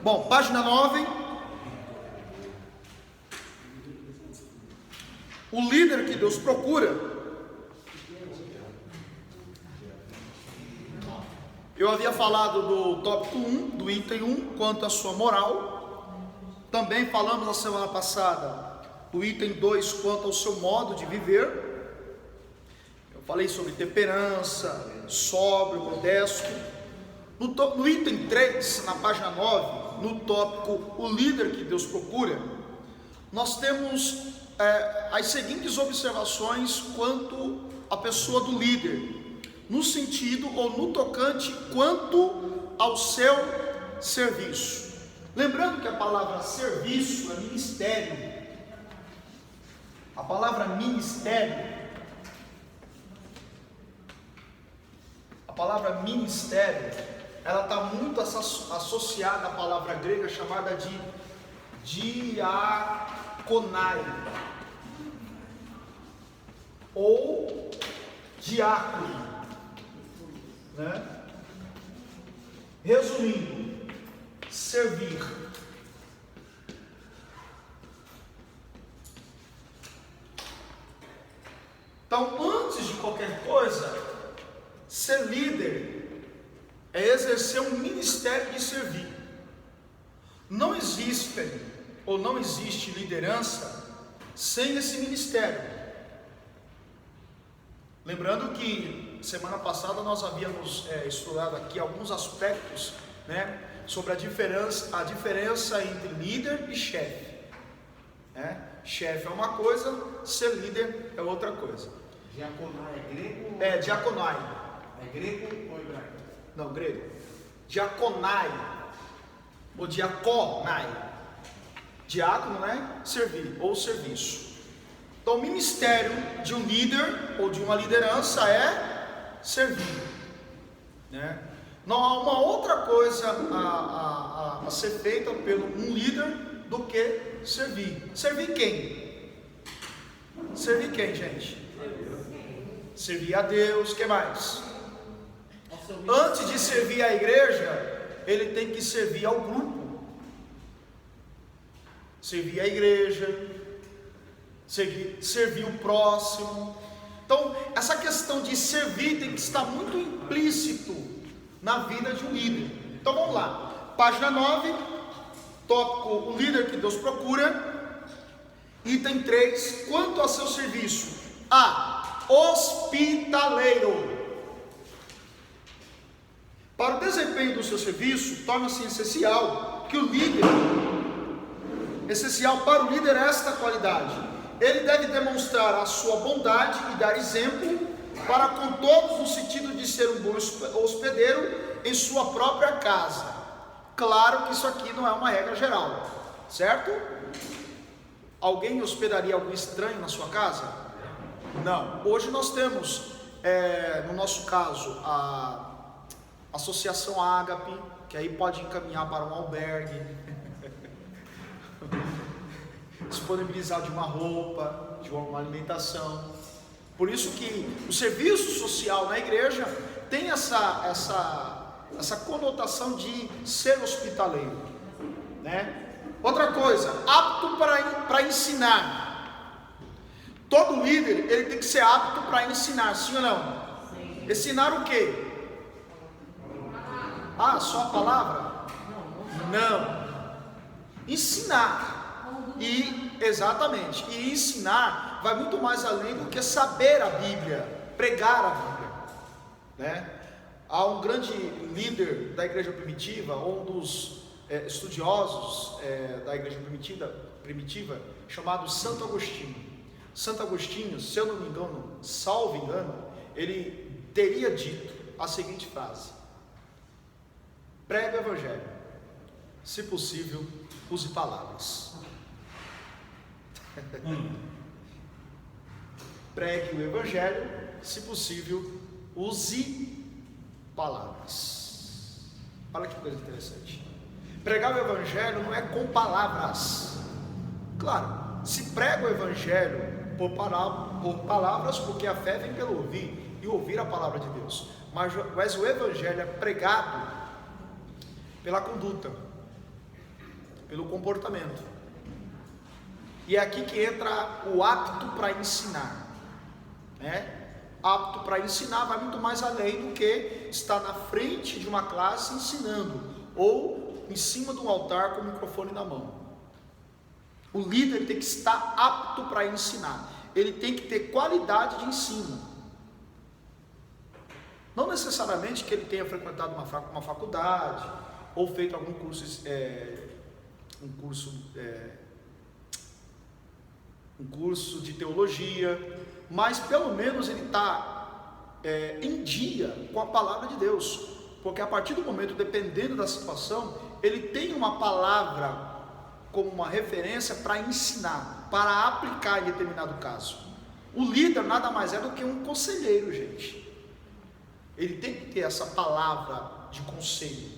Bom, página 9. O líder que Deus procura. Eu havia falado do tópico 1, do item 1, quanto à sua moral. Também falamos na semana passada do item 2, quanto ao seu modo de viver. Eu falei sobre temperança, sóbrio, modesto. No item 3, na página 9, no tópico o líder que Deus procura, nós temos as seguintes observações quanto à pessoa do líder, no sentido ou no tocante quanto ao seu serviço. Lembrando que a palavra serviço é ministério. A palavra ministério, ela está muito associada à palavra grega chamada de diaconai ou diácono, né? Resumindo, servir. Então, antes de qualquer coisa, ser líder é exercer um ministério de servir. Não existe liderança sem esse ministério. Lembrando que semana passada nós havíamos estudado aqui alguns aspectos, né, sobre a diferença entre líder e chefe. Chefe é uma coisa, ser líder é outra coisa. Diaconai é grego? Diaconai. É grego ou hebraico? Não, grego. Diaconai ou diaconai. Diácono, né? Servir ou serviço. Então, o ministério de um líder ou de uma liderança é servir, né? Não há uma outra coisa a ser feita pelo um líder do que servir. Servir quem? Servir quem, gente? Servir a Deus. O que mais? Antes de servir a igreja, ele tem que servir ao grupo. Servir a igreja, servir o próximo. Então, essa questão de servir tem que estar muito implícito na vida de um líder. Então vamos lá, página 9, tópico o líder que Deus procura, item 3, quanto ao seu serviço, hospitaleiro. Para o desempenho do seu serviço, torna-se essencial para o líder esta qualidade: ele deve demonstrar a sua bondade e dar exemplo para com todos, no sentido de ser um bom hospedeiro em sua própria casa. Claro que isso aqui não é uma regra geral, certo? Alguém hospedaria algum estranho na sua casa? Não. Hoje nós temos, no nosso caso, a Associação Ágape, que aí pode encaminhar para um albergue, disponibilizar de uma roupa, de uma alimentação. Por isso que o serviço social na igreja tem essa conotação de ser hospitaleiro, né? Outra coisa, apto para ensinar. Todo líder, ele tem que ser apto para ensinar, sim ou não? Sim. Ensinar o quê? Só a palavra? Não. Ensinar. Exatamente. E ensinar vai muito mais além do que saber a Bíblia, pregar a Bíblia, né? Há um grande líder da igreja primitiva, ou um dos estudiosos da igreja primitiva, chamado Santo Agostinho. Santo Agostinho, se eu não me engano, salvo engano, ele teria dito a seguinte frase: pregue o evangelho, se possível, use palavras. Pregue o evangelho, se possível, use palavras. Olha que coisa interessante. Pregar o evangelho não é com palavras. Claro, se prega o evangelho por palavras, porque a fé vem pelo ouvir, e ouvir a palavra de Deus. Mas o evangelho é pregado pela conduta. Pelo comportamento. E é aqui que entra o apto para ensinar, né? Apto para ensinar vai muito mais além do que estar na frente de uma classe ensinando, ou em cima de um altar com o microfone na mão. O líder tem que estar apto para ensinar, ele tem que ter qualidade de ensino. Não necessariamente que ele tenha frequentado uma faculdade, ou feito algum curso, um curso de teologia, mas pelo menos ele está em dia com a palavra de Deus, porque a partir do momento, dependendo da situação, ele tem uma palavra como uma referência para ensinar, para aplicar em determinado caso. O líder nada mais é do que um conselheiro, gente. Ele tem que ter essa palavra de conselho,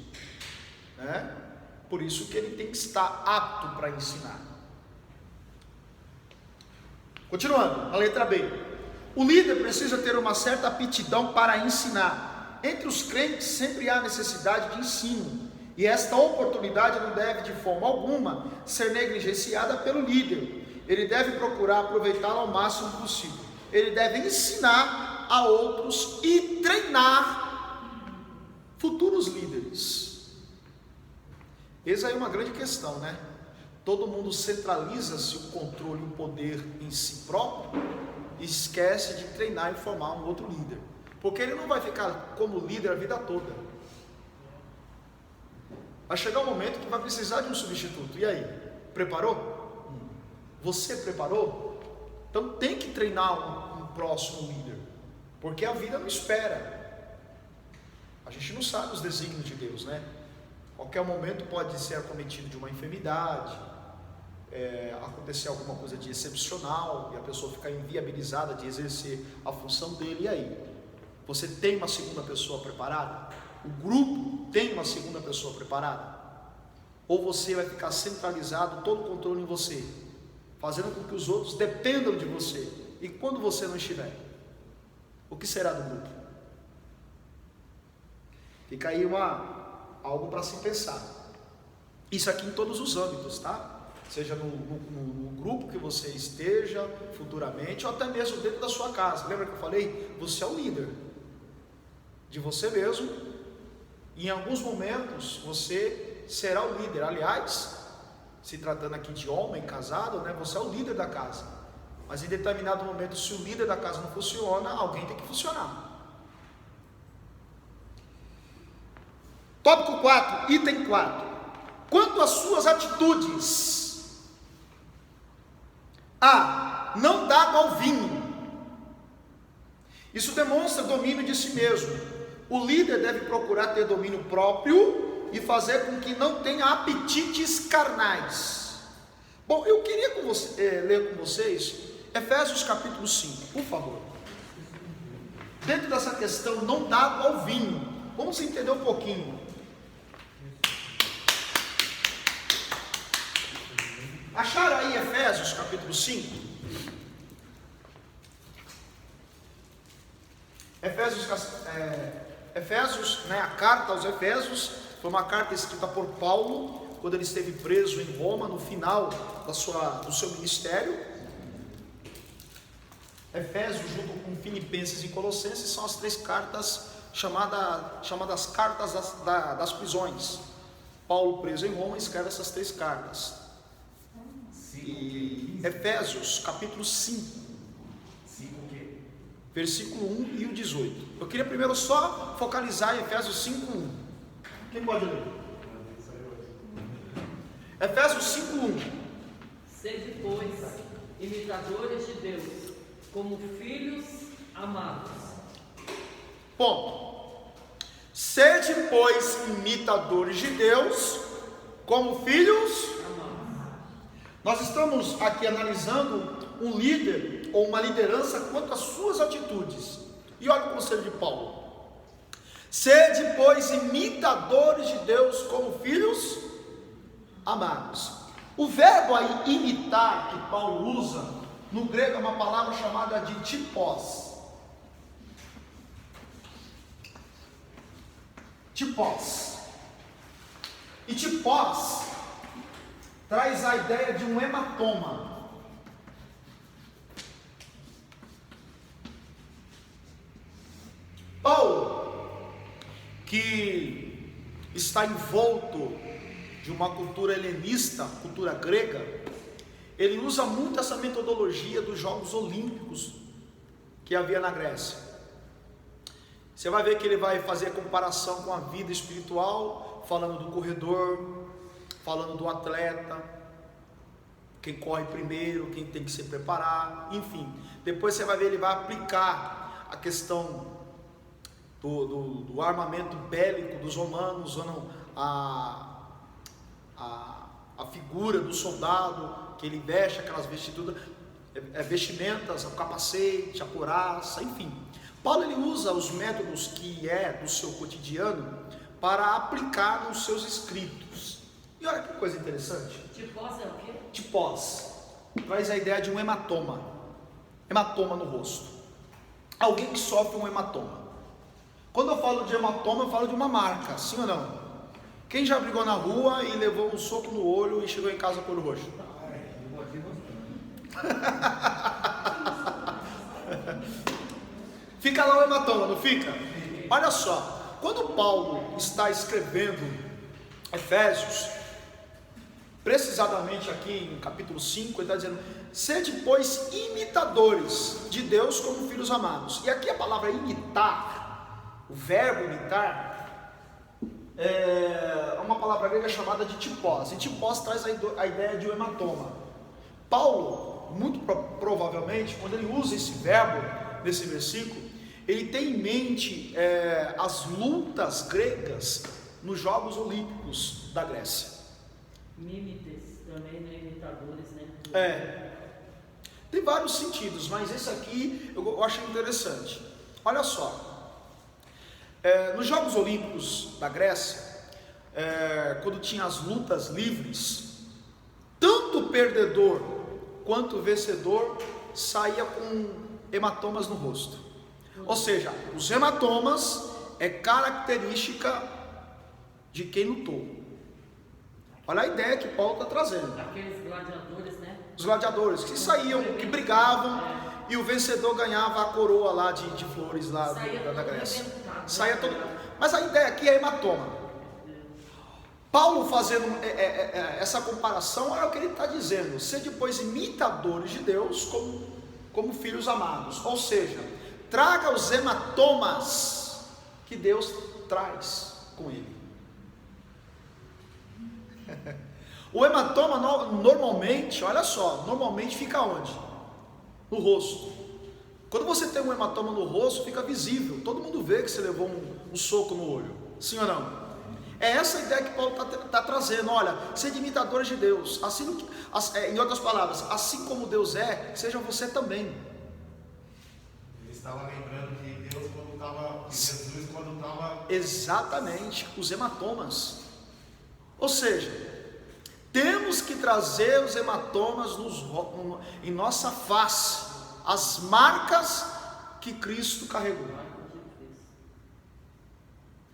né? Por isso que ele tem que estar apto para ensinar. Continuando, a letra B. O líder precisa ter uma certa aptidão para ensinar. Entre os crentes sempre há necessidade de ensino, e esta oportunidade não deve de forma alguma ser negligenciada pelo líder. Ele deve procurar aproveitá-la ao máximo possível. Ele deve ensinar a outros e treinar futuros líderes. Essa aí é uma grande questão, né? Todo mundo centraliza-se o controle e o poder em si próprio e esquece de treinar e formar um outro líder, porque ele não vai ficar como líder a vida toda. Vai chegar um momento que vai precisar de um substituto. E aí? Preparou? Você preparou? Então tem que treinar um próximo líder, porque a vida não espera. A gente não sabe os desígnios de Deus, né? Qualquer momento pode ser acometido de uma enfermidade, acontecer alguma coisa de excepcional e a pessoa ficar inviabilizada de exercer a função dele. E aí? Você tem uma segunda pessoa preparada? O grupo tem uma segunda pessoa preparada? Ou você vai ficar centralizado, todo o controle em você, fazendo com que os outros dependam de você? E quando você não estiver, o que será do grupo? Fica aí algo para se pensar. Isso aqui em todos os âmbitos, tá? Seja no grupo que você esteja futuramente, ou até mesmo dentro da sua casa. Lembra que eu falei? Você é o líder de você mesmo, e em alguns momentos você será o líder. Aliás, se tratando aqui de homem casado, né, você é o líder da casa, mas em determinado momento, se o líder da casa não funciona, alguém tem que funcionar. Tópico 4, item 4. Quanto às suas atitudes: A. Não dá água ao vinho. Isso demonstra domínio de si mesmo. O líder deve procurar ter domínio próprio e fazer com que não tenha apetites carnais. Bom, eu queria ler com vocês Efésios capítulo 5, por favor. Dentro dessa questão, não dá água ao vinho, vamos entender um pouquinho. Acharam aí Efésios capítulo 5? Efésios, né, a carta aos Efésios foi uma carta escrita por Paulo quando ele esteve preso em Roma, no final do seu ministério. Efésios, junto com Filipenses e Colossenses, são as três cartas chamadas cartas das prisões. Paulo, preso em Roma, escreve essas três cartas. E Efésios capítulo 5, versículo 1 e o 18. Eu queria primeiro só focalizar em Efésios 5, 1. Quem pode ler? Efésios 5, 1. Sede, pois, imitadores de Deus, como filhos amados. Ponto. Sede, pois, imitadores de Deus, como filhos amados. Nós estamos aqui analisando um líder ou uma liderança quanto às suas atitudes. E olha o conselho de Paulo: sede, pois, imitadores de Deus como filhos amados. O verbo aí, imitar, que Paulo usa, no grego é uma palavra chamada de tipos. Tipos. E tipos traz a ideia de um hematoma. Paulo, que está envolto de uma cultura helenista, cultura grega, ele usa muito essa metodologia dos Jogos Olímpicos que havia na Grécia. Você vai ver que ele vai fazer a comparação com a vida espiritual, falando do corredor, falando do atleta, quem corre primeiro, quem tem que se preparar, enfim. Depois você vai ver, ele vai aplicar a questão do armamento bélico dos romanos, usando a figura do soldado, que ele veste aquelas vestimentas, o capacete, a couraça, enfim. Paulo, ele usa os métodos que é do seu cotidiano para aplicar nos seus escritos. E olha que coisa interessante. Tipós é o quê? Tipós traz a ideia de um hematoma no rosto. Alguém que sofre um hematoma. Quando eu falo de hematoma, eu falo de uma marca, sim ou não? Quem já brigou na rua e levou um soco no olho e chegou em casa com o olho roxo? Fica lá o hematoma, não fica? Olha só, quando Paulo está escrevendo Efésios, precisamente aqui em capítulo 5, ele está dizendo: sede, pois, imitadores de Deus como filhos amados. E aqui a palavra imitar, o verbo imitar, é uma palavra grega chamada de tipós. E tipós traz a ideia de um hematoma. Paulo, muito provavelmente, quando ele usa esse verbo nesse versículo, ele tem em mente as lutas gregas nos Jogos Olímpicos da Grécia. Mímites também, né? Imitadores, né? Tem vários sentidos, mas esse aqui eu acho interessante. Olha só, nos Jogos Olímpicos da Grécia, quando tinha as lutas livres, tanto o perdedor quanto o vencedor saía com hematomas no rosto. Ou seja, os hematomas é característica de quem lutou. Olha a ideia que Paulo está trazendo. Aqueles gladiadores, né? Os gladiadores que saíam, que brigavam, e o vencedor ganhava a coroa lá de flores lá da Grécia. Saía todo. Mas a ideia aqui é hematoma. Paulo fazendo essa comparação, olha o que ele está dizendo: sede, pois, imitadores de Deus como filhos amados. Ou seja, traga os hematomas que Deus traz com ele. O hematoma normalmente, olha só, normalmente fica onde? No rosto. Quando você tem um hematoma no rosto, fica visível, todo mundo vê que você levou um soco no olho, sim ou não? É essa ideia que Paulo está trazendo. Olha, sede imitadores de Deus, assim, em outras palavras, assim como Deus é, seja você também. Ele estava lembrando que Deus Jesus quando estava... Exatamente, os hematomas. Ou seja, temos que trazer os hematomas em nossa face, as marcas que Cristo carregou.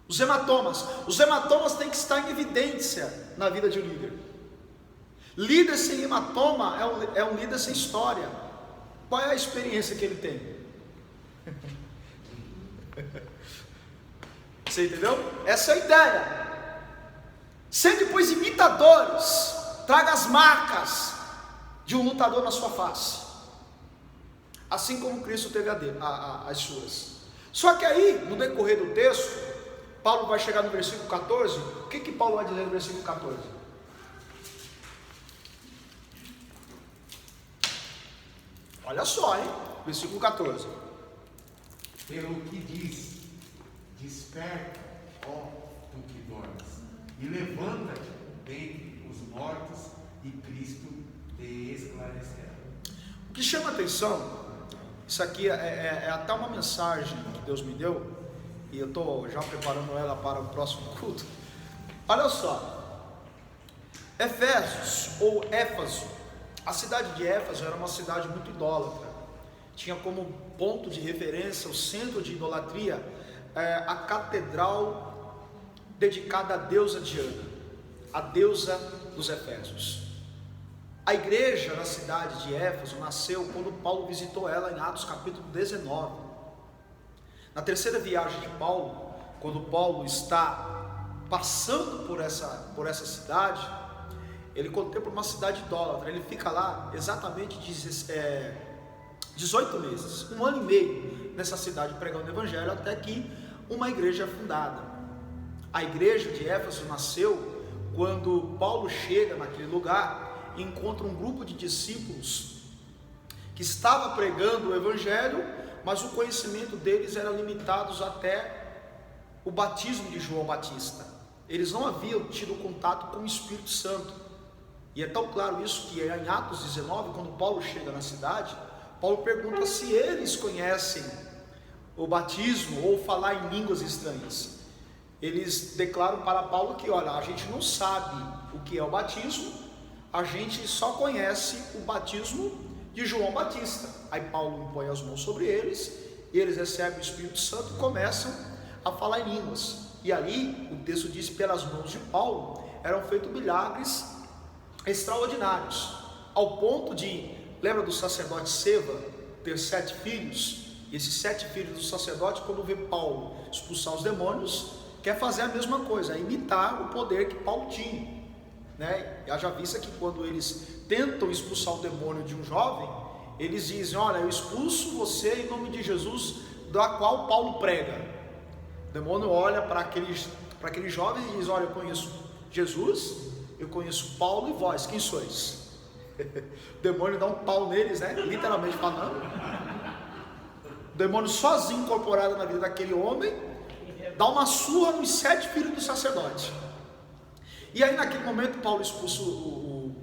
Os hematomas têm que estar em evidência na vida de um líder. Líder sem hematoma é um líder sem história. Qual é a experiência que ele tem? Você entendeu? Essa é a ideia. Sede, pois, imitadores, traga as marcas de um lutador na sua face, assim como Cristo teve as suas. Só que aí, no decorrer do texto, Paulo vai chegar no versículo 14. O que Paulo vai dizer no versículo 14? Olha só, hein? Versículo 14. Pelo que diz: desperta, ó tu que dormes, e levanta-te dentre os mortos, e Cristo te esclarecerá. O que chama atenção, isso aqui é até uma mensagem que Deus me deu, e eu estou já preparando ela para o próximo culto. Olha só, Efésios ou Éfaso, a cidade de Éfaso era uma cidade muito idólatra, tinha como ponto de referência, o centro de idolatria, a catedral dedicada à deusa Diana, a deusa dos Efésios. A igreja na cidade de Éfeso nasceu quando Paulo visitou ela em Atos capítulo 19. Na terceira viagem de Paulo, quando Paulo está passando por essa cidade, ele contempla uma cidade idólatra. Ele fica lá exatamente 18 meses, 1 ano e meio nessa cidade pregando o evangelho, até que uma igreja é fundada. A igreja de Éfeso nasceu quando Paulo chega naquele lugar e encontra um grupo de discípulos que estava pregando o evangelho, mas o conhecimento deles era limitado até o batismo de João Batista. Eles não haviam tido contato com o Espírito Santo. E é tão claro isso que em Atos 19, quando Paulo chega na cidade, Paulo pergunta se eles conhecem o batismo ou falar em línguas estranhas. Eles declaram para Paulo que, olha, a gente não sabe o que é o batismo, a gente só conhece o batismo de João Batista. Aí Paulo impõe as mãos sobre eles, e eles recebem o Espírito Santo e começam a falar em línguas. E ali, o texto diz, pelas mãos de Paulo, eram feitos milagres extraordinários, ao ponto de, lembra do sacerdote Seva ter 7 filhos? E esses 7 filhos do sacerdote, quando vê Paulo expulsar os demônios, quer fazer a mesma coisa, imitar o poder que Paulo tinha, né? Já vista que quando eles tentam expulsar o demônio de um jovem, eles dizem, olha, eu expulso você em nome de Jesus, da qual Paulo prega. O demônio olha para aqueles jovens e diz, olha, eu conheço Jesus, eu conheço Paulo e vós, quem sois? O demônio dá um pau neles, né? Literalmente falando. O demônio sozinho incorporado na vida daquele homem, dá uma surra nos 7 filhos do sacerdote. E aí naquele momento Paulo expulsa o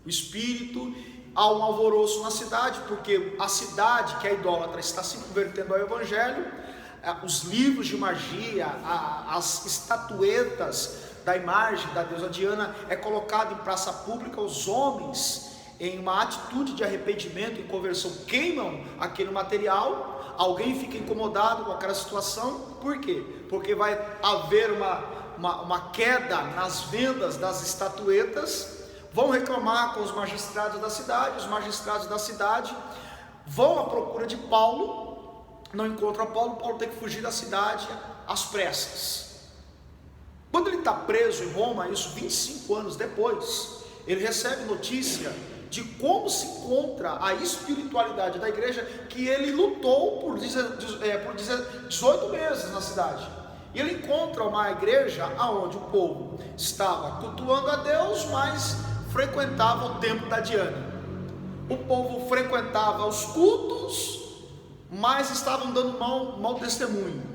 espírito. Há um alvoroço na cidade, porque a cidade que é idólatra está se convertendo ao evangelho. Os livros de magia, as estatuetas da imagem da deusa Diana é colocado em praça pública. Os homens, em uma atitude de arrependimento e conversão, queimam aquele material. Alguém fica incomodado com aquela situação. Por quê? Porque vai haver uma queda nas vendas das estatuetas. Vão reclamar com os magistrados da cidade. Os magistrados da cidade vão à procura de Paulo, não encontram Paulo. Paulo tem que fugir da cidade às pressas. Quando ele está preso em Roma, isso 25 anos depois, ele recebe notícia de como se encontra a espiritualidade da igreja, que ele lutou por 18 meses na cidade. E ele encontra uma igreja onde o povo estava cultuando a Deus, mas frequentava o templo da Diana. O povo frequentava os cultos, mas estavam dando mau testemunho.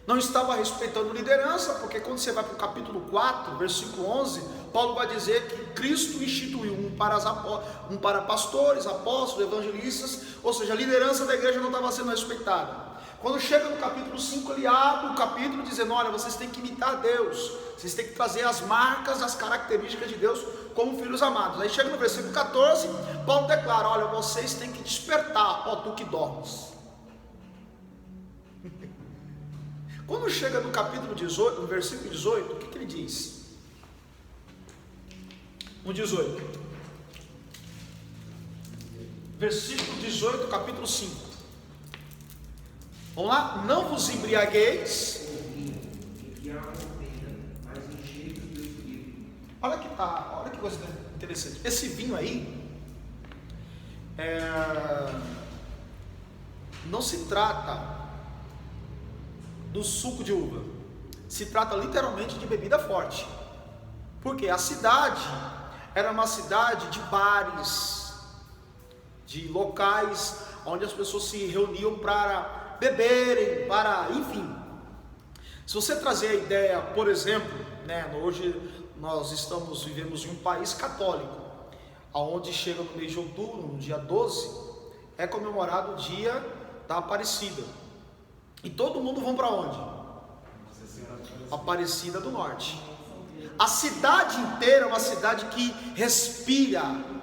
Não estava respeitando liderança, porque quando você vai para o capítulo 4, versículo 11, Paulo vai dizer que Cristo instituiu um para pastores, apóstolos, evangelistas, ou seja, a liderança da igreja não estava sendo respeitada. Quando chega no capítulo 5, ele abre o capítulo dizendo, olha, vocês têm que imitar Deus, vocês têm que trazer as marcas, as características de Deus como filhos amados. Aí chega no versículo 14, Paulo declara, olha, vocês têm que despertar, ó tu que dormes. Quando chega no capítulo 18, no versículo 18, o que ele diz? No 18, versículo 18, capítulo 5. Vamos lá? Não vos embriagueis. Olha que coisa interessante. Esse vinho aí não se trata do suco de uva, se trata literalmente de bebida forte, porque a cidade era uma cidade de bares, de locais onde as pessoas se reuniam para beberem, enfim. Se você trazer a ideia, por exemplo, né, hoje nós vivemos em um país católico, onde chega no mês de outubro, no dia 12, é comemorado o dia da Aparecida. E todo mundo vão para onde? Aparecida do Norte. A cidade inteira é uma cidade que respira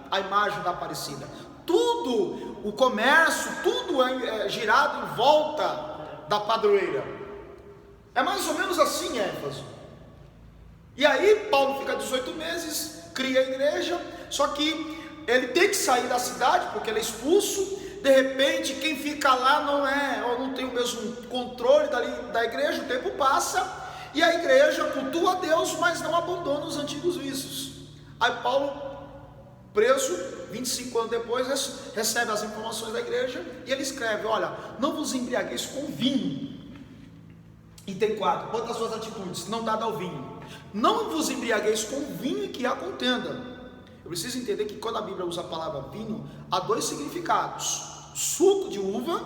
a imagem da Aparecida. Tudo, o comércio, tudo é girado em volta da padroeira. É mais ou menos assim, Éfeso. E aí Paulo fica 18 meses, cria a igreja, só que ele tem que sair da cidade, porque ele é expulso. De repente, quem fica lá não tem o mesmo controle da igreja, o tempo passa, e a igreja cultua a Deus, mas não abandona os antigos vícios. Aí Paulo, preso, 25 anos depois, recebe as informações da igreja, e ele escreve: olha, não vos embriagueis com vinho. Item 4, quanto às suas atitudes, não dada ao vinho. Não vos embriagueis com vinho em que há contenda. Eu preciso entender que quando a Bíblia usa a palavra vinho, há dois significados: suco de uva,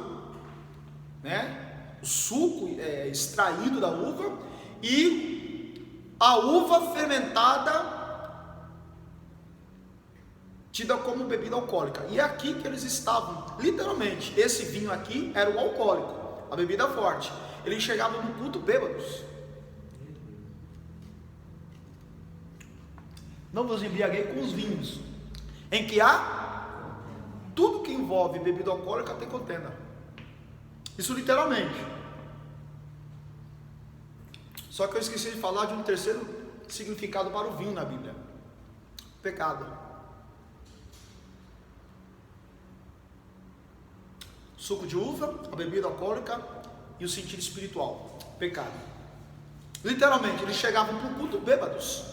né? O suco extraído da uva, e a uva fermentada, tida como bebida alcoólica. E é aqui que eles estavam, literalmente. Esse vinho aqui era o alcoólico, a bebida forte. Eles chegavam no culto bêbados. Não vos embriaguei com os vinhos, em que há tudo que envolve bebida alcoólica tem contenda. Isso literalmente. Só que eu esqueci de falar de um terceiro significado para o vinho na Bíblia: pecado. Suco de uva, a bebida alcoólica e o sentido espiritual: pecado. Literalmente, eles chegavam para o culto bêbados.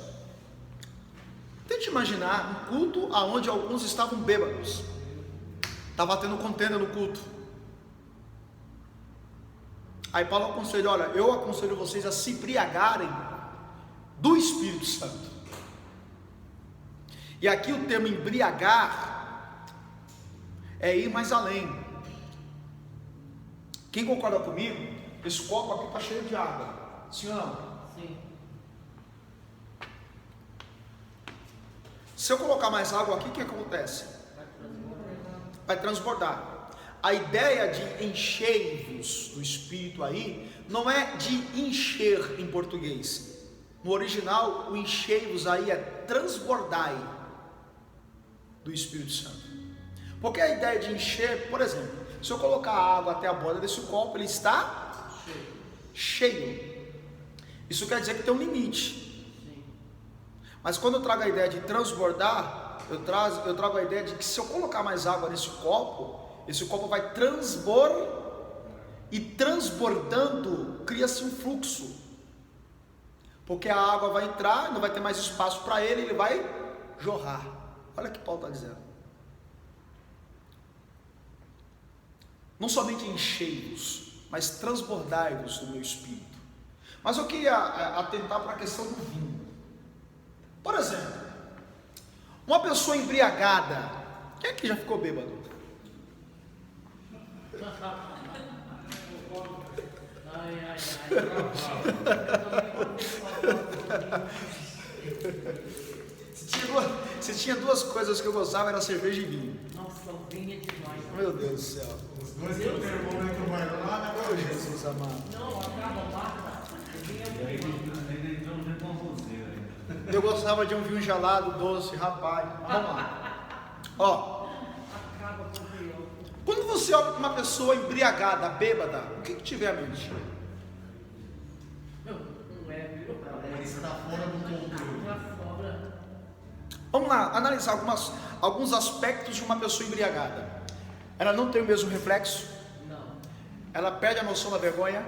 Tente imaginar um culto onde alguns estavam bêbados. Estava tendo contenda no culto. Aí Paulo aconselha: olha, eu aconselho vocês a se embriagarem do Espírito Santo. E aqui o termo embriagar é ir mais além. Quem concorda comigo? Esse copo aqui está cheio de água, sim ou não? Sim. Se eu colocar mais água aqui, o que acontece? Vai transbordar. A ideia de encher-vos do Espírito aí, não é de encher em português. No original, o encher-vos aí é transbordai do Espírito Santo. Porque a ideia de encher, por exemplo, se eu colocar a água até a borda desse copo, ele está cheio. Isso quer dizer que tem um limite. Mas quando eu trago a ideia de transbordar, eu trago a ideia de que se eu colocar mais água nesse copo vai transbordar, e transbordando cria-se um fluxo, porque a água vai entrar, não vai ter mais espaço para ele vai jorrar. Olha o que Paulo está dizendo: não somente enchei-vos, mas transbordai-vos do meu Espírito. Mas eu queria atentar para a questão do vinho. Por exemplo, uma pessoa embriagada, quem é que já ficou bêbado? Se tinha duas coisas que eu gostava, era cerveja e vinho. Nossa, o vinho é demais. Meu Deus do céu. Os dois que o termômetro vai lá, né? Meu Jesus amado. Não, acaba, mata. O vinho é muito bom. Eu gostava de um vinho gelado, doce, rapaz. Vamos lá. Ó. Acaba com o vinho. Quando você olha para uma pessoa embriagada, bêbada, o que te vem à mente? Não é, viu? Ele está fora do controle. Tá fora. Vamos lá, analisar alguns aspectos de uma pessoa embriagada. Ela não tem o mesmo reflexo. Não. Ela perde a noção da vergonha.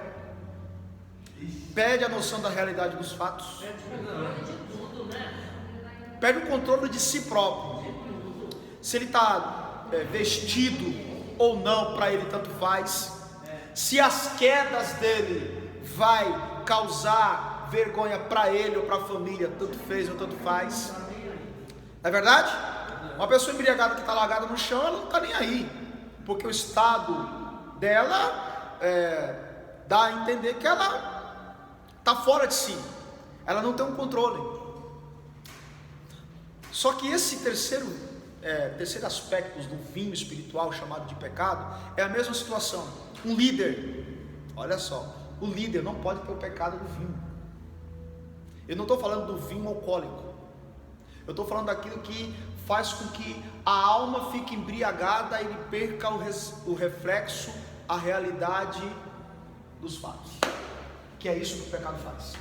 Perde a noção da realidade dos fatos. É de controle de tudo, né? Perde o controle de si próprio. Se ele está vestido ou não, para ele tanto faz. Se as quedas dele vai causar vergonha para ele ou para a família, tanto fez ou tanto faz. Não é verdade? Uma pessoa embriagada que está largada no chão, ela não está nem aí, porque o estado dela dá a entender que ela está fora de si, ela não tem um controle. Só que esse terceiro aspecto do vinho espiritual, chamado de pecado, é a mesma situação. Um líder, olha só, o líder não pode ter o pecado do vinho. Eu não estou falando do vinho alcoólico, eu estou falando daquilo que faz com que a alma fique embriagada e ele perca o reflexo, a realidade dos fatos, que é isso que o pecado faz.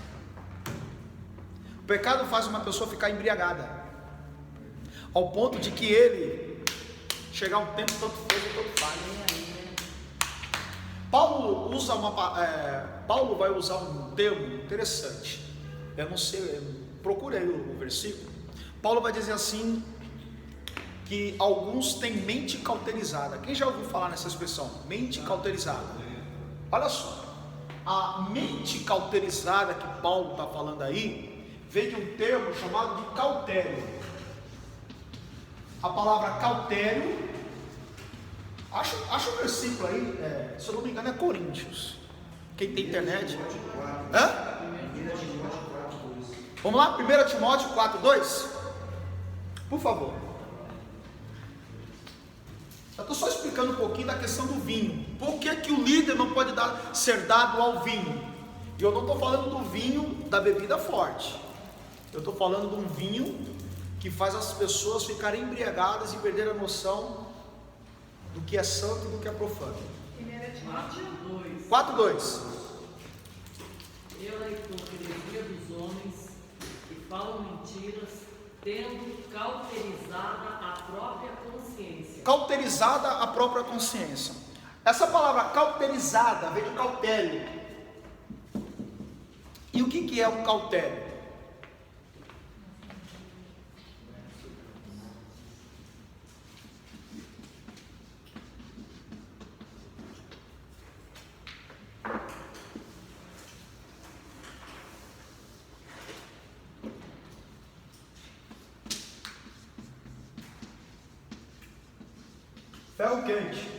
pecado faz uma pessoa ficar embriagada, ao ponto de que ele chegar um tempo tanto fez e tanto faz. Paulo vai usar um termo interessante. Eu não sei, procure aí o versículo. Paulo vai dizer assim, que alguns têm mente cauterizada. Quem já ouviu falar nessa expressão? Mente cauterizada. Olha só, a mente cauterizada que Paulo está falando aí, vem de um termo chamado de cautério. A palavra cautério, acha o versículo aí, se eu não me engano é Coríntios. Quem tem internet? Hã? Vamos lá, 1 Timóteo 4:2. Por favor. Eu estou só explicando um pouquinho da questão do vinho. Por que o líder não pode ser dado ao vinho? E eu não estou falando do vinho da bebida forte. Eu estou falando de um vinho que faz as pessoas ficarem embriagadas e perder a noção do que é santo e do que é profano. 4:2. Eu a hipocrisia dos homens que falam mentiras, tendo cauterizada a própria consciência. Cauterizada a própria consciência. Essa palavra cauterizada vem de cautério. E o que é um cautério? Ferro quente.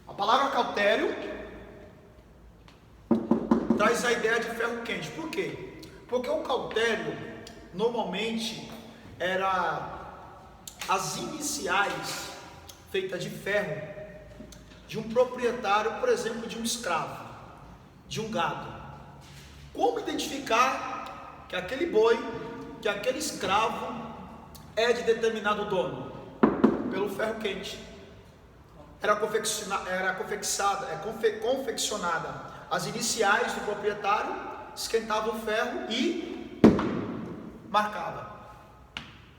A palavra cautério traz a ideia de ferro quente. Por quê? Porque o cautério normalmente era as iniciais feitas de ferro de um proprietário, por exemplo, de um escravo, de um gado. Como identificar que aquele boi, que aquele escravo é de determinado dono? Pelo ferro quente. Era confeccionada as iniciais do proprietário, esquentava o ferro e marcava.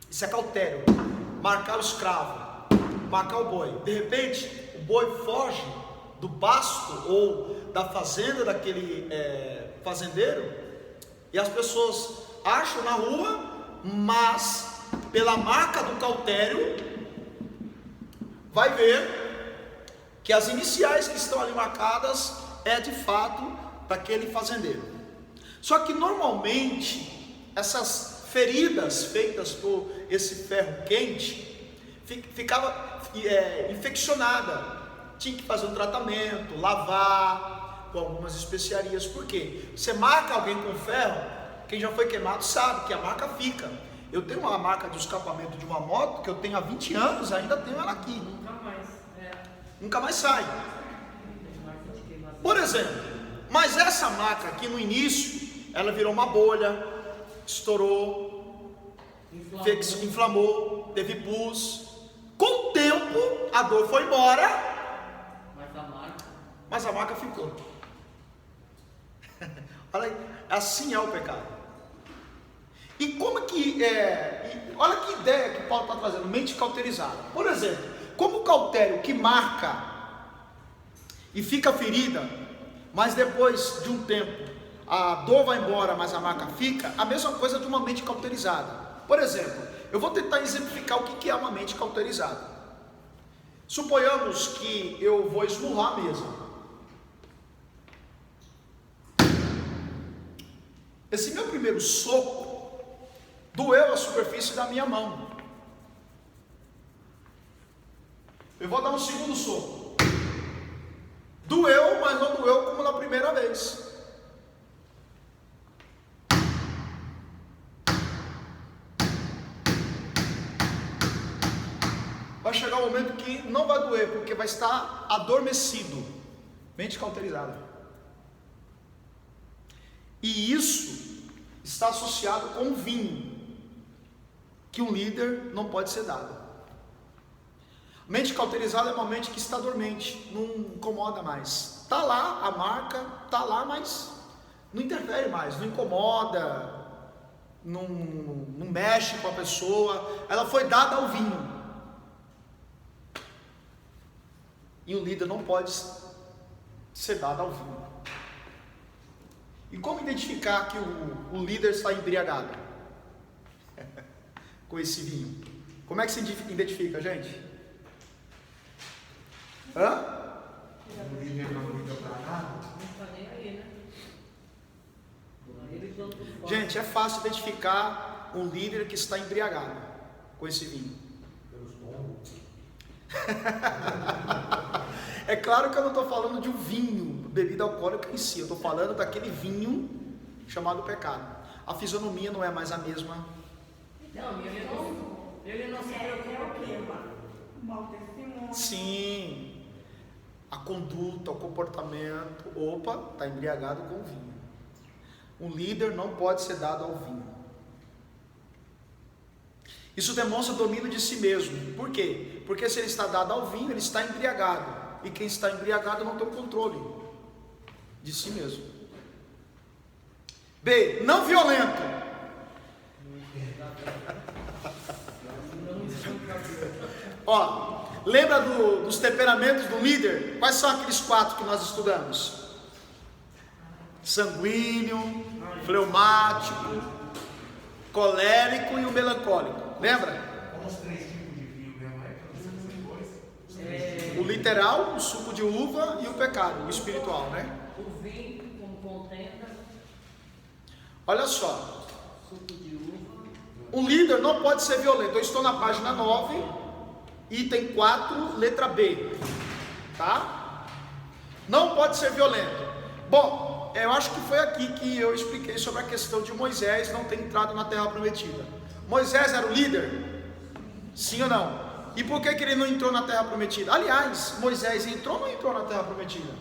Isso é cautério. Marcar o escravo, marcar o boi. De repente, o boi foge do pasto ou da fazenda daquele fazendeiro, e as pessoas acham na rua, mas pela marca do cautério vai ver que as iniciais que estão ali marcadas é de fato daquele fazendeiro. Só que normalmente essas feridas feitas por esse ferro quente ficava infeccionada. Tinha que fazer um tratamento, lavar com algumas especiarias. Por quê? Você marca alguém com ferro, quem já foi queimado sabe que a marca fica. Eu tenho uma marca de escapamento de uma moto que eu tenho há 20 anos, ainda tenho ela aqui. Nunca mais sai. Por exemplo, mas essa marca aqui no início, ela virou uma bolha, estourou, inflamou, teve pus. Com o tempo, a dor foi embora, mas a marca ficou. Olha aí, assim é o pecado. E como que olha que ideia que Paulo está trazendo, mente cauterizada. Por exemplo, como o cautério que marca e fica ferida, mas depois de um tempo a dor vai embora, mas a marca fica, a mesma coisa de uma mente cauterizada. Por exemplo, eu vou tentar exemplificar o que é uma mente cauterizada. Suponhamos que eu vou esmurrar a mesa. Esse meu primeiro soco doeu a superfície da minha mão. Eu vou dar um segundo soco. Doeu, mas não doeu como na primeira vez. Vai chegar um momento que não vai doer, porque vai estar adormecido. Mente cauterizada. E isso está associado com o vinho, que um líder não pode ser dado. Mente cauterizada é uma mente que está dormente, não incomoda mais. Está lá a marca, está lá, mas não interfere mais, não incomoda, não mexe com a pessoa. Ela foi dada ao vinho. E o líder não pode ser dado ao vinho. E como identificar que o líder está embriagado com esse vinho? Como é que se identifica, gente? Hã? O líder não liga pra nada. Não está nem aí, né? Ele planta o fogo. Gente, é fácil identificar um líder que está embriagado com esse vinho. Pelos pombos. É claro que eu não estou falando de um vinho, bebida alcoólica em si. Eu estou falando daquele vinho chamado pecado. A fisionomia não é mais a mesma. Não, ele não se preocupa. Mau testemunho. Sim. A conduta, o comportamento. Opa, está embriagado com o vinho. Um líder não pode ser dado ao vinho. Isso demonstra domínio de si mesmo. Por quê? Porque se ele está dado ao vinho, ele está embriagado. E quem está embriagado não tem o controle de si mesmo. B. Não violento. Ó, lembra dos temperamentos do líder? Quais são aqueles 4 que nós estudamos? Sanguíneo, fleumático, colérico e o melancólico. Lembra? Como os 3 tipos de vinho mesmo é? Pra você ser dois. O literal, o suco de uva e o pecado, o espiritual, né? O vinho, como contenta, Olha só, suco de uva. um líder não pode ser violento. Eu estou na página 9, item 4, letra B, tá? Não pode ser violento. Bom, eu acho que foi aqui que eu expliquei sobre a questão de Moisés não ter entrado na terra prometida. Moisés era o líder? Sim ou não? E por que ele não entrou na terra prometida? Aliás, Moisés entrou ou não entrou na terra prometida?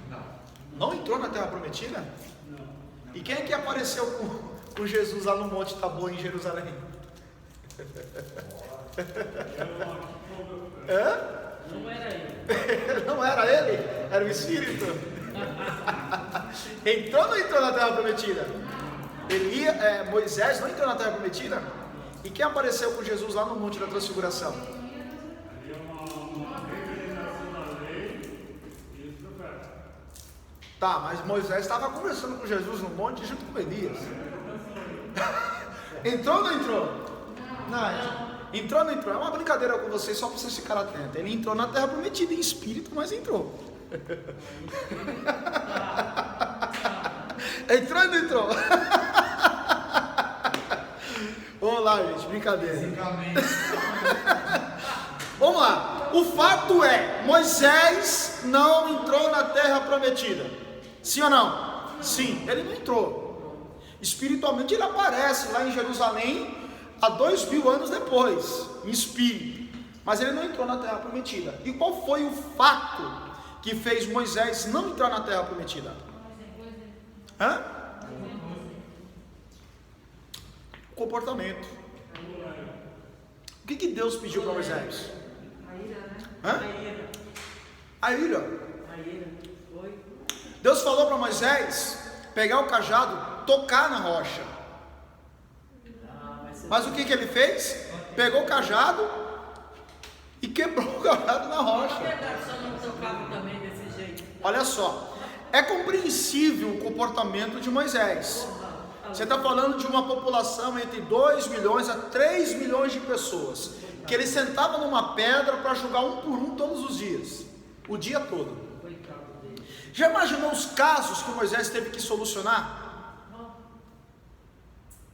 Não. Não entrou na terra prometida? E quem é que apareceu com Jesus lá no Monte Tabor em Jerusalém? Não era ele. Não era ele? Era o Espírito? Entrou ou não entrou na terra prometida? Moisés não entrou na terra prometida? E quem apareceu com Jesus lá no Monte da Transfiguração? Tá, mas Moisés estava conversando com Jesus no monte junto com Elias. Entrou ou não entrou? Não. Entrou ou não entrou? É uma brincadeira com vocês, só para vocês ficarem atentos. Ele entrou na terra prometida em espírito, mas entrou. Entrou ou não entrou? Vamos lá, gente, brincadeira. Fisicamente. Vamos lá. O fato é, Moisés não entrou na terra prometida. Sim ou não? Sim, ele não entrou. Espiritualmente ele aparece lá em Jerusalém há 2000 anos depois, em espírito. Mas ele não entrou na terra prometida. E qual foi o fato que fez Moisés não entrar na terra prometida? Hã? O comportamento. O que Deus pediu para Moisés? A ira, né? Hã? A ira. A ira foi. Deus falou para Moisés pegar o cajado, tocar na rocha. Mas o que ele fez? Pegou o cajado e quebrou o cajado na rocha. Na verdade, só não tocava também desse jeito. Olha só, é compreensível o comportamento de Moisés. Você está falando de uma população entre 2 milhões a 3 milhões de pessoas, que ele sentava numa pedra para julgar um por um todos os dias, o dia todo. Coitado dele. Já imaginou os casos que Moisés teve que solucionar?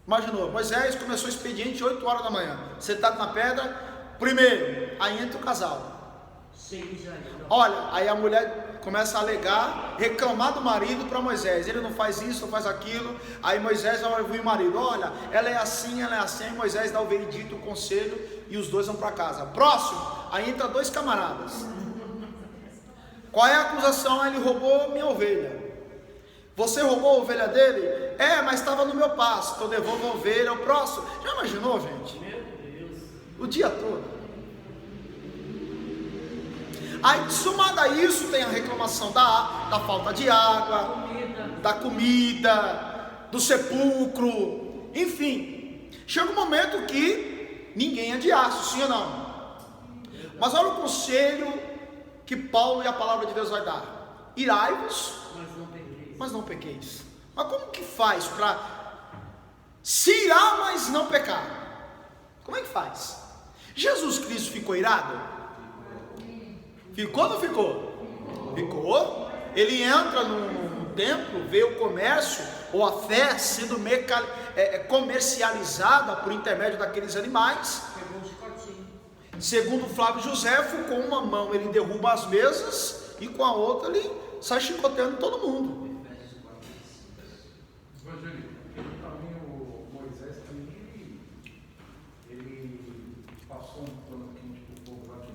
Imaginou, Moisés começou o expediente 8 horas da manhã, sentado na pedra, primeiro, aí entra o casal. Cheio de jair. Olha, aí a mulher começa a alegar, reclamar do marido para Moisés, ele não faz isso, não faz aquilo. Aí Moisés vai ouvir o marido, olha, ela é assim, aí Moisés dá o veredito, o conselho, e os dois vão para casa. Próximo, aí entra 2 camaradas. Qual é a acusação? Ele roubou minha ovelha. Você roubou a ovelha dele? Mas estava no meu pasto, então devolvo a ovelha. O próximo, já imaginou, gente? Meu Deus. O dia todo. Aí, somado a isso, tem a reclamação da falta de água, da comida, do sepulcro, enfim. Chega um momento que ninguém é de aço, sim ou não? Mas olha o conselho que Paulo e a palavra de Deus vai dar: irai-vos, mas não pequeis. Mas como que faz para se irar, mas não pecar? Como é que faz? Jesus Cristo ficou irado? Ficou ou não ficou? Ficou. Ele entra no templo, vê o comércio ou a fé sendo comercializada por intermédio daqueles animais. Segundo Flávio Josefo, com uma mão ele derruba as mesas e com a outra ele sai chicoteando todo mundo. Evangelho, também o Moisés também, ele passou um plano quente para o povo lá de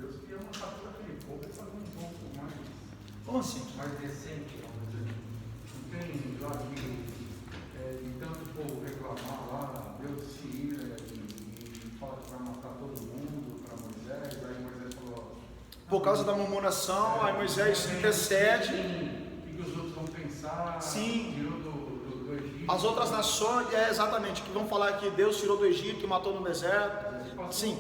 Deus, queria matar todo aquele povo e fazer um pouco mais. Como assim? Mais decente, vamos dizer. Não tem lá de tanto o povo reclamar lá, Deus se ira e fala que vai matar todo mundo para Moisés, aí Moisés falou. Por causa da murmuração, aí Moisés intercede. O que os outros vão pensar? Sim. Tirou do Egito. As outras nações, exatamente, que vão falar que Deus tirou do Egito e matou no deserto. Sim,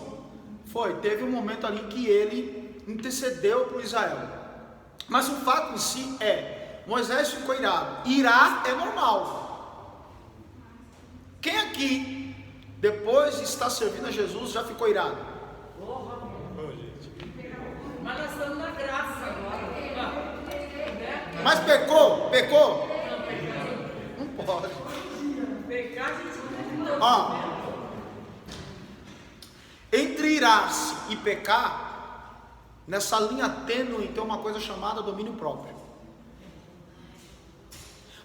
foi. Teve um momento ali que ele intercedeu por Israel. Mas o fato em si é, Moisés ficou irado. Irar é normal. Quem aqui, depois de estar servindo a Jesus, já ficou irado? Mas nós estamos na graça agora. Mas pecou? Pecou? Não pode. Pecar, a gente não Ó, entre irar-se e pecar, nessa linha tênue tem uma coisa chamada domínio próprio.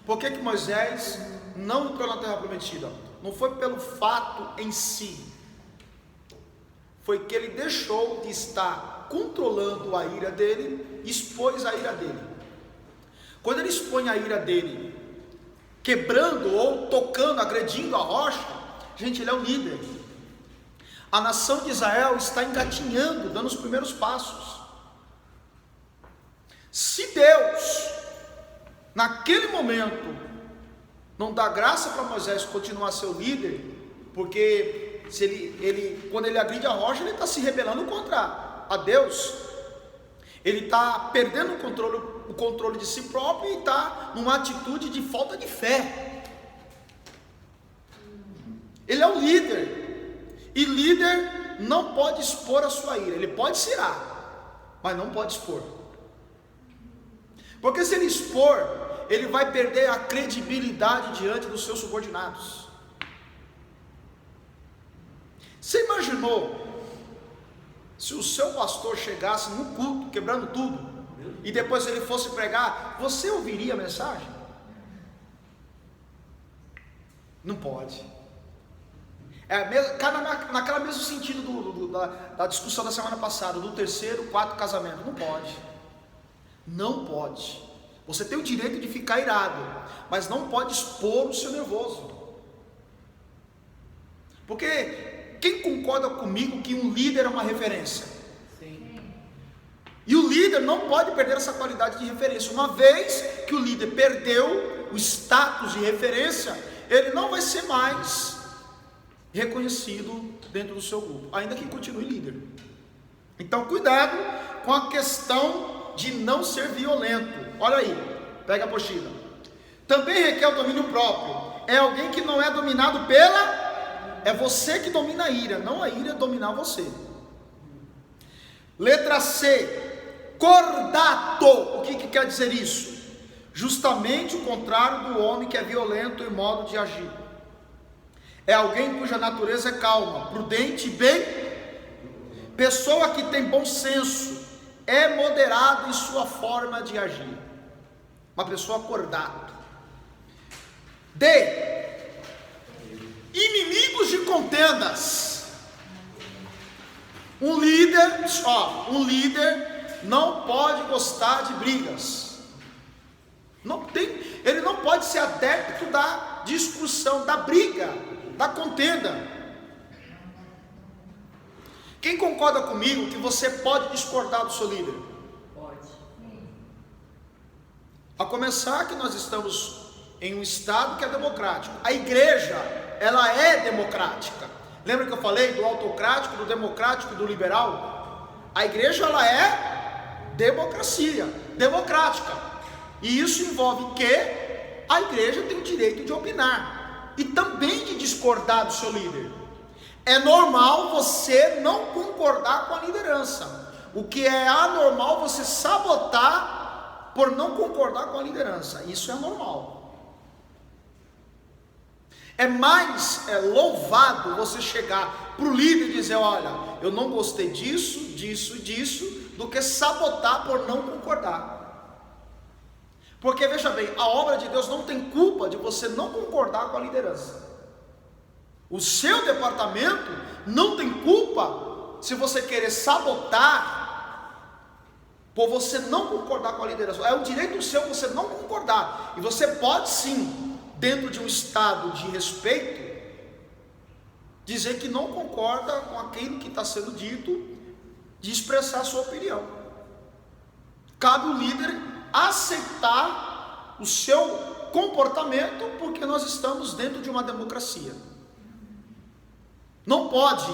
Por que Moisés não entrou na terra prometida? Não foi pelo fato em si, foi que ele deixou de estar controlando a ira dele, expôs a ira dele. Quando ele expõe a ira dele, quebrando ou tocando, agredindo a rocha, gente, ele é o líder. A nação de Israel está engatinhando, dando os primeiros passos. Se Deus, naquele momento, não dá graça para Moisés continuar a ser o líder, porque se quando ele agride a rocha, ele está se rebelando contra a Deus, ele está perdendo o controle de si próprio e está numa atitude de falta de fé. Ele é o líder, e líder não pode expor a sua ira. Ele pode se irar, mas não pode expor, porque se ele expor, ele vai perder a credibilidade diante dos seus subordinados. Você imaginou se o seu pastor chegasse no culto, quebrando tudo, e depois ele fosse pregar, você ouviria a mensagem? Não pode. Naquele mesmo sentido da discussão da semana passada, do terceiro, quarto casamento. Não pode. Não pode. Você tem o direito de ficar irado, mas não pode expor o seu nervoso. Porque quem concorda comigo que um líder é uma referência? Sim. E o líder não pode perder essa qualidade de referência. Uma vez que o líder perdeu o status de referência, ele não vai ser mais reconhecido dentro do seu grupo, ainda que continue líder. Então cuidado com a questão de não ser violento. Olha aí, pega a apostila. Também requer o domínio próprio. É alguém que não é dominado é você que domina a ira, não a ira dominar você. Letra C, cordato. O que quer dizer isso? Justamente o contrário do homem que é violento em modo de agir. É alguém cuja natureza é calma, prudente e bem, pessoa que tem bom senso, é moderado em sua forma de agir. Uma pessoa cordato. D, inimigos de contendas. Um líder não pode gostar de brigas. Ele não pode ser adepto da discussão, da briga, da contenda. Quem concorda comigo que você pode discordar do seu líder? Pode. A começar que nós estamos em um estado que é democrático. A igreja, ela é democrática. Lembra que eu falei do autocrático, do democrático e do liberal? A igreja, ela é democracia, democrática. E isso envolve que a igreja tem o direito de opinar e também de discordar do seu líder. É normal você não concordar com a liderança. O que é anormal você sabotar por não concordar com a liderança. Isso é normal. É mais louvado você chegar para o líder e dizer: olha, eu não gostei disso, disso e disso, do que sabotar por não concordar. Porque veja bem, a obra de Deus não tem culpa de você não concordar com a liderança. O seu departamento não tem culpa se você querer sabotar por você não concordar com a liderança. É um direito seu você não concordar. E você pode sim, dentro de um estado de respeito, dizer que não concorda com aquilo que está sendo dito, de expressar a sua opinião. Cabe o líder aceitar o seu comportamento, porque nós estamos dentro de uma democracia. Não pode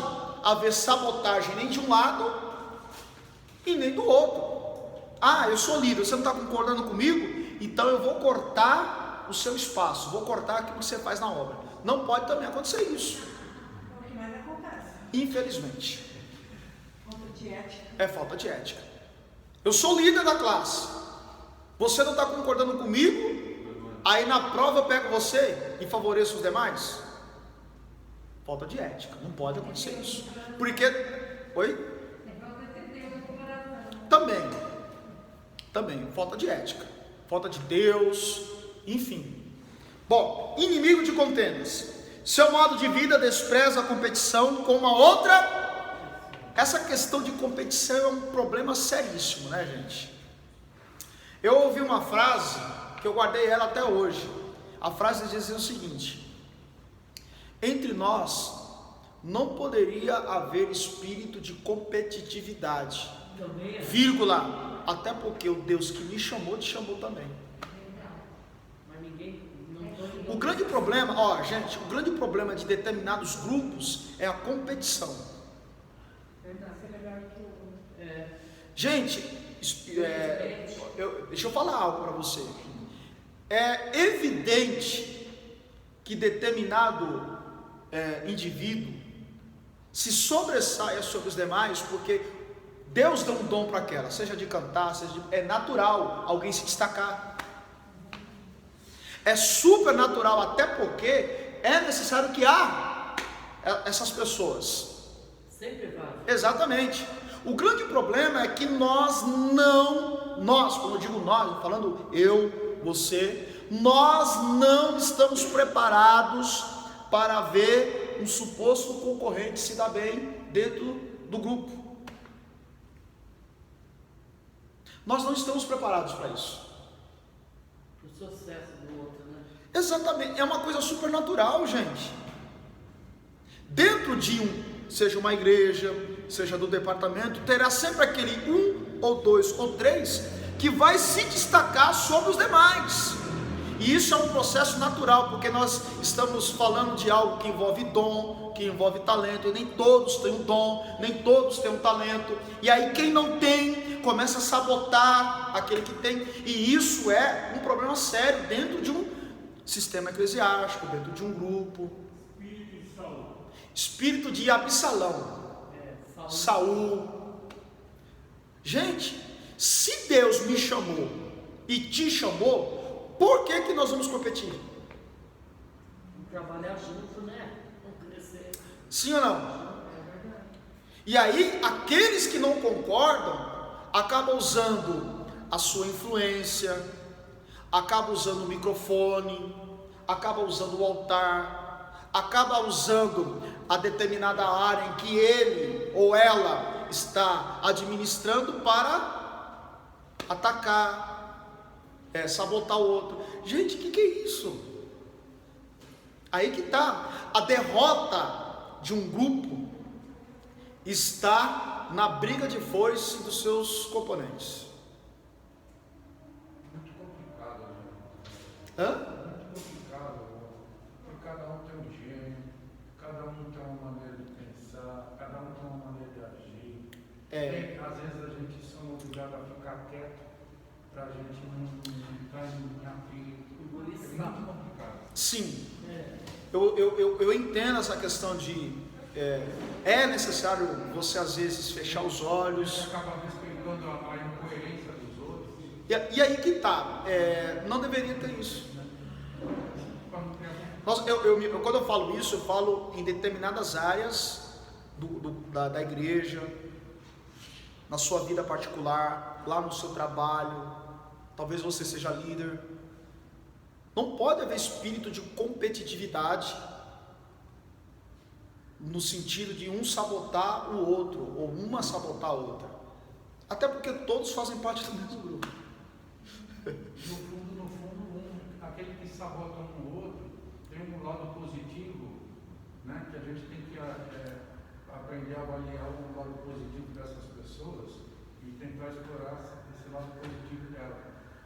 haver sabotagem nem de um lado e nem do outro. Ah, eu sou líder, você não está concordando comigo? Então eu vou cortar o seu espaço, vou cortar aquilo que você faz na obra. Não pode também acontecer isso. O que mais acontece? Infelizmente. Falta de ética. É falta de ética. Eu sou líder da classe. Você não está concordando comigo? Aí na prova eu pego você e favoreço os demais? Falta de ética. Não pode acontecer isso. Porque... Oi? Também. Falta de ética. Falta de Deus. Enfim. Bom, inimigo de contendas. Seu modo de vida despreza a competição com uma outra. Essa questão de competição é um problema seríssimo, né, gente? Eu ouvi uma frase que eu guardei ela até hoje. A frase dizia o seguinte: entre nós não poderia haver espírito de competitividade, vírgula, até porque o Deus que me chamou, te chamou também. O grande problema, gente, o grande problema de determinados grupos é a competição. Gente, deixa eu falar algo para você. É evidente que determinado indivíduo se sobressaia sobre os demais, porque Deus deu um dom para aquela, seja de cantar, é natural alguém se destacar. É super natural, até porque é necessário que há essas pessoas. Sempre vai. Exatamente. O grande problema é que nós, quando eu digo nós, falando eu, você, nós não estamos preparados para ver um suposto concorrente se dar bem dentro do grupo. Nós não estamos preparados para isso. O sucesso do outro, né? Exatamente, é uma coisa super natural, gente. Dentro de seja uma igreja, seja do departamento, terá sempre aquele 1 ou 2 ou 3 que vai se destacar sobre os demais. E isso é um processo natural, porque nós estamos falando de algo que envolve dom, que envolve talento, e nem todos têm um dom, nem todos têm um talento, e aí quem não tem, começa a sabotar aquele que tem, e isso é um problema sério dentro de um sistema eclesiástico, dentro de um grupo. Espírito de Absalão, Saul. Gente, se Deus me chamou e te chamou, por que nós vamos competir? Vamos trabalhar junto, né? Vamos crescer. Sim ou não? E aí, aqueles que não concordam, acabam usando a sua influência, acabam usando o microfone, acabam usando o altar, acabam usando a determinada área em que ele ou ela está administrando para atacar, sabotar o outro. Gente, o que é isso? Aí que está a derrota de um grupo está na briga de foice dos seus componentes. Muito complicado, né? Hã? Muito complicado, porque cada um tem um gênio, cada um tem uma maneira de pensar, cada um tem uma maneira de agir. Às vezes a gente só é obrigado a ficar quieto para a gente não entrar em atrito. É muito complicado. Sim. Eu entendo essa questão de é necessário você às vezes fechar os olhos. Você acaba respeitando a incoerência dos outros. E aí que tá, não deveria ter isso. Quando eu falo isso, eu falo em determinadas áreas da igreja, na sua vida particular, lá no seu trabalho, talvez você seja líder. Não pode haver espírito de competitividade no sentido de um sabotar o outro, ou uma sabotar a outra. Até porque todos fazem parte do mesmo grupo. No fundo, aquele que sabota um no outro tem um lado positivo, né? Que a gente tem que aprender a avaliar o lado positivo dessas pessoas e tentar explorar esse lado positivo dela.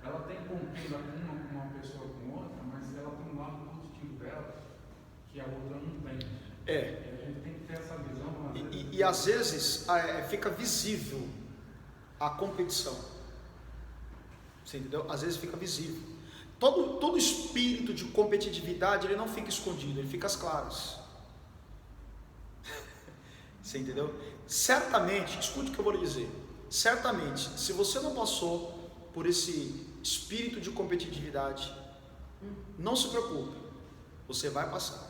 Ela tem contenda com uma pessoa com outra, mas ela tem um lado positivo dela que a outra não tem. E a gente tem que ter essa visão. E às vezes fica visível a competição. Você entendeu? Às vezes fica visível. Todo espírito de competitividade, ele não fica escondido, ele fica às claras. Você entendeu? Certamente, escute o que eu vou lhe dizer. Certamente, se você não passou por esse espírito de competitividade, não se preocupe, você vai passar.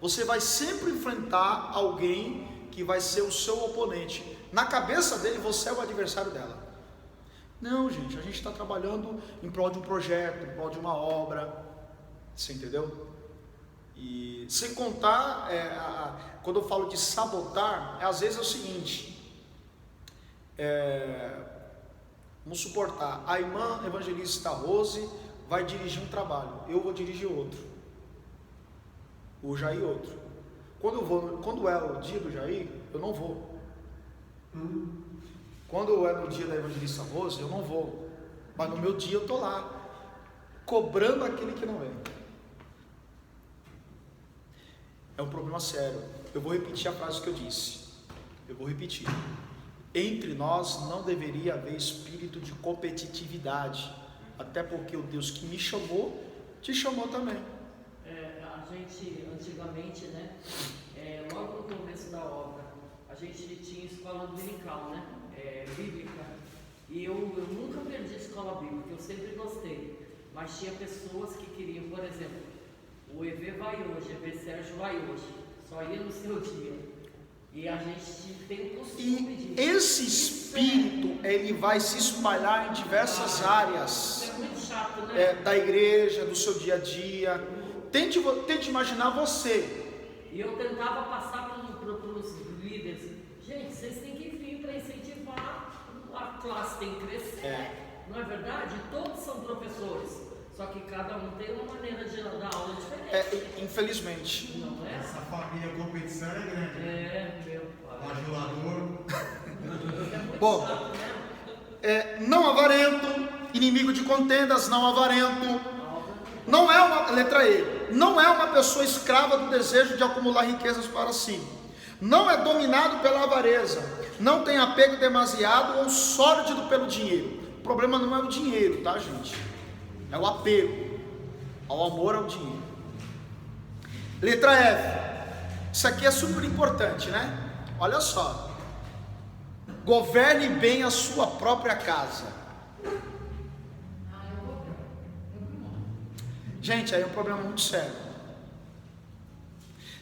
Você vai sempre enfrentar alguém que vai ser o seu oponente. Na cabeça dele, você é o adversário dela. Não, gente, a gente está trabalhando em prol de um projeto, em prol de uma obra. Você entendeu? E sem contar, quando eu falo de sabotar, às vezes é o seguinte: vamos suportar, a irmã evangelista Rose vai dirigir um trabalho, eu vou dirigir outro, o Jair outro. Quando é o dia do Jair, eu não vou. Quando é no dia da evangelista Rose, eu não vou. Mas no meu dia eu estou lá, cobrando aquele que não vem. É um problema sério. Eu vou repetir a frase que eu disse. Eu vou repetir. Entre nós não deveria haver espírito de competitividade. Até porque o Deus que me chamou, te chamou também. A gente, antigamente, né? Logo no começo da obra, a gente tinha escola dominical, né? Bíblica. E eu nunca perdi a escola bíblica, eu sempre gostei. Mas tinha pessoas que queriam, por exemplo, o EV vai hoje, o EV Sérgio vai hoje, só ia no seu dia. E a gente tem o costume de... Esse espírito, ele vai se espalhar em diversas áreas. É muito chato, né? Da igreja, do seu dia a dia. Tente imaginar você. E eu tentava passar para os líderes. Gente, vocês têm que vir para incentivar, a classe tem que crescer. Não é verdade? Todos são professores. Só que cada um tem uma maneira de dar aula diferente. Infelizmente. Não é? Essa família competição é grande. Meu pai. Bajulador. É muito Bom, chato, né? Não avarento, inimigo de contendas, não avarento. Não é uma, letra E, não é uma pessoa escrava do desejo de acumular riquezas para si. Não é dominado pela avareza. Não tem apego demasiado ou sórdido pelo dinheiro. O problema não é o dinheiro, tá, gente? É o apego ao amor ao dinheiro. Letra F. Isso aqui é super importante, né? Olha só. Governe bem a sua própria casa. Gente, aí é um problema muito sério.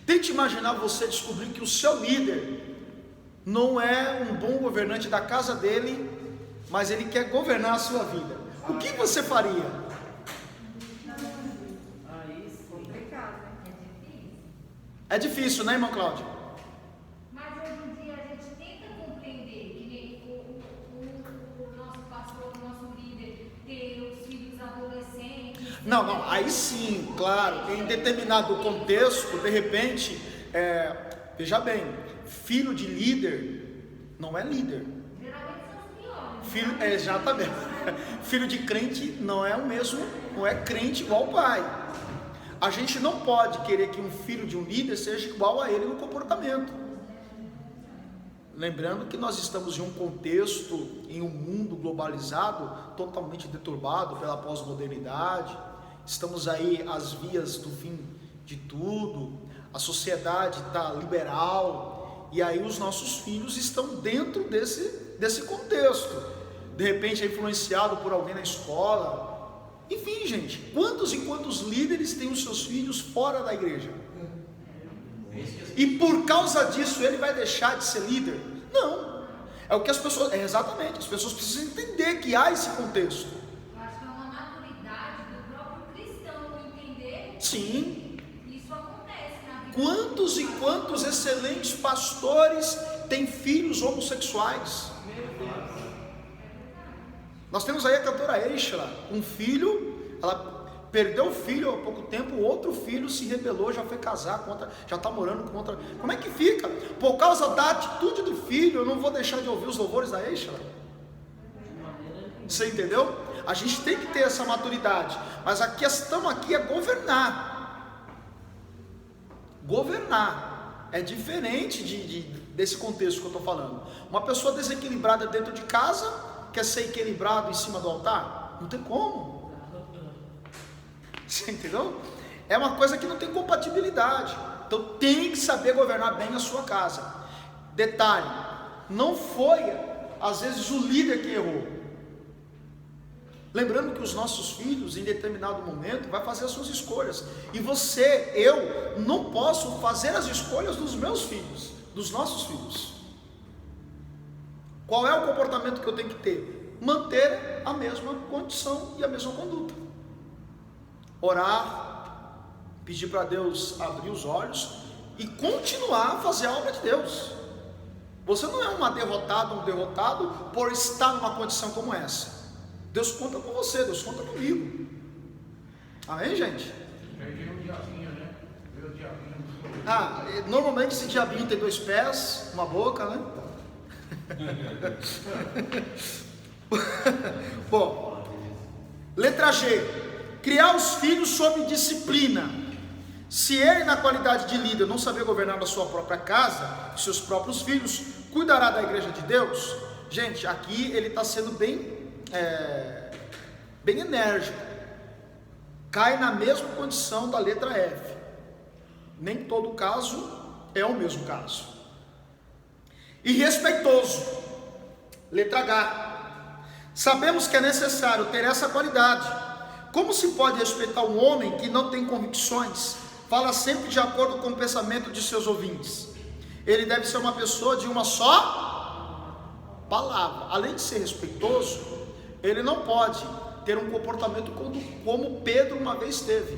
Tente imaginar você descobrir que o seu líder não é um bom governante da casa dele, mas ele quer governar a sua vida. O que você faria? É difícil, né, irmão Cláudio? Mas hoje em dia a gente tenta compreender que nem o nosso pastor, o nosso líder, ter os filhos adolescentes. Não, aí sim, claro, em determinado contexto, de repente, Veja bem, filho de líder não é líder. Geralmente são os piores. Filho, exatamente. Filho de crente não é o mesmo, não é crente igual ao pai. A gente não pode querer que um filho de um líder seja igual a ele no comportamento. Lembrando que nós estamos em um contexto, em um mundo globalizado, totalmente deturbado pela pós-modernidade. Estamos aí às vias do fim de tudo. A sociedade está liberal. E aí os nossos filhos estão dentro desse contexto. De repente é influenciado por alguém na escola. Enfim, gente, quantos e quantos líderes têm os seus filhos fora da igreja? E por causa disso ele vai deixar de ser líder? Não. É o que as pessoas, exatamente, as pessoas precisam entender que há esse contexto. Eu acho que é uma maturidade do próprio cristão entender. Sim. Isso acontece na vida. Quantos e quantos excelentes pastores têm filhos homossexuais? Nós temos aí a cantora Eixa, um filho, ela perdeu o filho há pouco tempo, o outro filho se rebelou, já foi casar contra, já está morando contra. Como é que fica? Por causa da atitude do filho, eu não vou deixar de ouvir os louvores da Eixa. Você entendeu? A gente tem que ter essa maturidade, mas a questão aqui é governar. Governar é diferente desse contexto que eu estou falando. Uma pessoa desequilibrada dentro de casa quer ser equilibrado em cima do altar? Não tem como. Você entendeu? É uma coisa que não tem compatibilidade. Então tem que saber governar bem a sua casa. Detalhe, não foi às vezes o líder que errou. Lembrando que os nossos filhos em determinado momento vai fazer as suas escolhas. E você, eu, não posso fazer as escolhas dos meus filhos, dos nossos filhos. Qual é o comportamento que eu tenho que ter? Manter a mesma condição e a mesma conduta. Orar, pedir para Deus abrir os olhos e continuar a fazer a obra de Deus. Você não é um derrotado por estar numa condição como essa. Deus conta com você, Deus conta comigo. Amém, gente? Veio o diabinho, né? Veio o diabinho. Normalmente esse diabinho tem 2 pés, uma boca, né? Bom, letra G, criar os filhos sob disciplina. Se ele, na qualidade de líder, não saber governar a sua própria casa, seus próprios filhos, cuidará da igreja de Deus? Gente, aqui ele está sendo bem enérgico. Cai na mesma condição da letra F. Nem todo caso é o mesmo caso. E respeitoso, letra H. Sabemos que é necessário ter essa qualidade. Como se pode respeitar um homem que não tem convicções, fala sempre de acordo com o pensamento de seus ouvintes? Ele deve ser uma pessoa de uma só palavra. Além de ser respeitoso, ele não pode ter um comportamento como Pedro uma vez teve.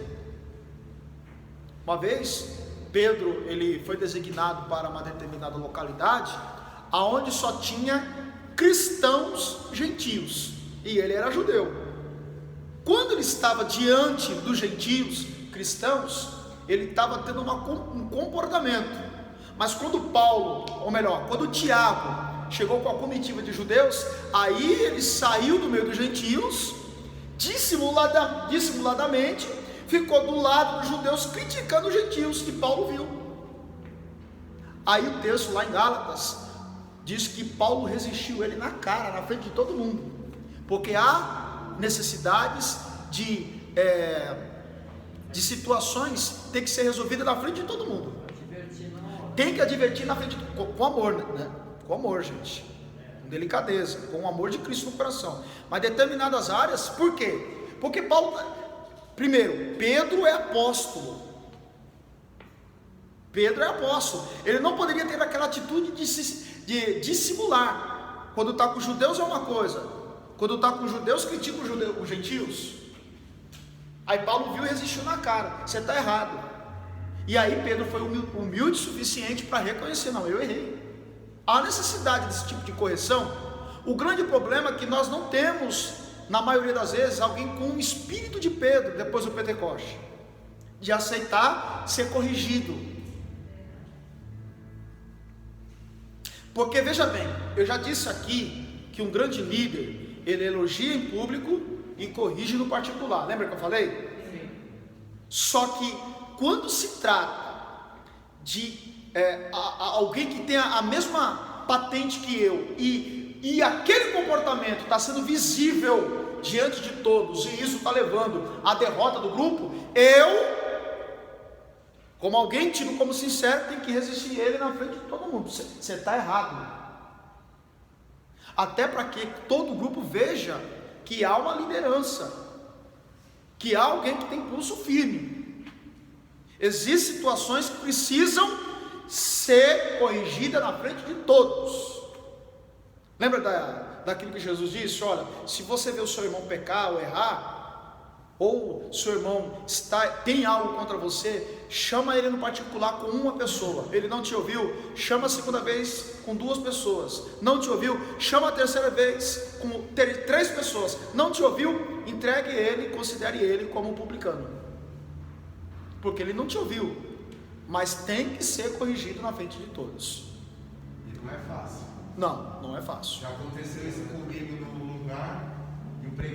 Uma vez, Pedro, ele foi designado para uma determinada localidade, aonde só tinha cristãos gentios, e ele era judeu. Quando ele estava diante dos gentios cristãos, ele estava tendo um comportamento. Mas quando quando Tiago chegou com a comitiva de judeus, aí ele saiu do meio dos gentios, dissimuladamente, ficou do lado dos judeus criticando os gentios, que Paulo viu. Aí o texto lá em Gálatas diz que Paulo resistiu ele na cara, na frente de todo mundo, porque há necessidades de situações tem que ser resolvida na frente de todo mundo. Tem que advertir na frente, com amor, né? Com amor, gente, com delicadeza, com o amor de Cristo no coração. Mas determinadas áreas, por quê? Porque Paulo, primeiro, Pedro é apóstolo. Ele não poderia ter aquela atitude de dissimular. Quando está com os judeus é uma coisa, quando está com os judeus critica os gentios. Aí Paulo viu e resistiu na cara. Você está errado. E aí Pedro foi humilde o suficiente para reconhecer: não, eu errei. Há necessidade desse tipo de correção. O grande problema é que nós não temos, na maioria das vezes, alguém com o espírito de Pedro depois do Pentecoste, de aceitar ser corrigido. Porque veja bem, eu já disse aqui que um grande líder, ele elogia em público e corrige no particular. Lembra que eu falei? Sim. Só que quando se trata de alguém que tem a mesma patente que eu e aquele comportamento está sendo visível diante de todos e isso está levando à derrota do grupo, eu, como alguém tido como sincero, tenho que resistir ele na frente de todo mundo. Você está errado. Até para que todo o grupo veja que há uma liderança, que há alguém que tem pulso firme. Existem situações que precisam ser corrigidas na frente de todos. Lembra daquilo que Jesus disse? Olha, se você vê o seu irmão pecar ou errar, ou seu irmão tem algo contra você, chama ele no particular com uma pessoa. Ele não te ouviu, chama a segunda vez com 2 pessoas. Não te ouviu, chama a terceira vez com 3 pessoas. Não te ouviu, entregue ele, considere ele como um publicano, porque ele não te ouviu, mas tem que ser corrigido na frente de todos. E não é fácil. Não é fácil. Já aconteceu isso comigo num lugar, e o pregador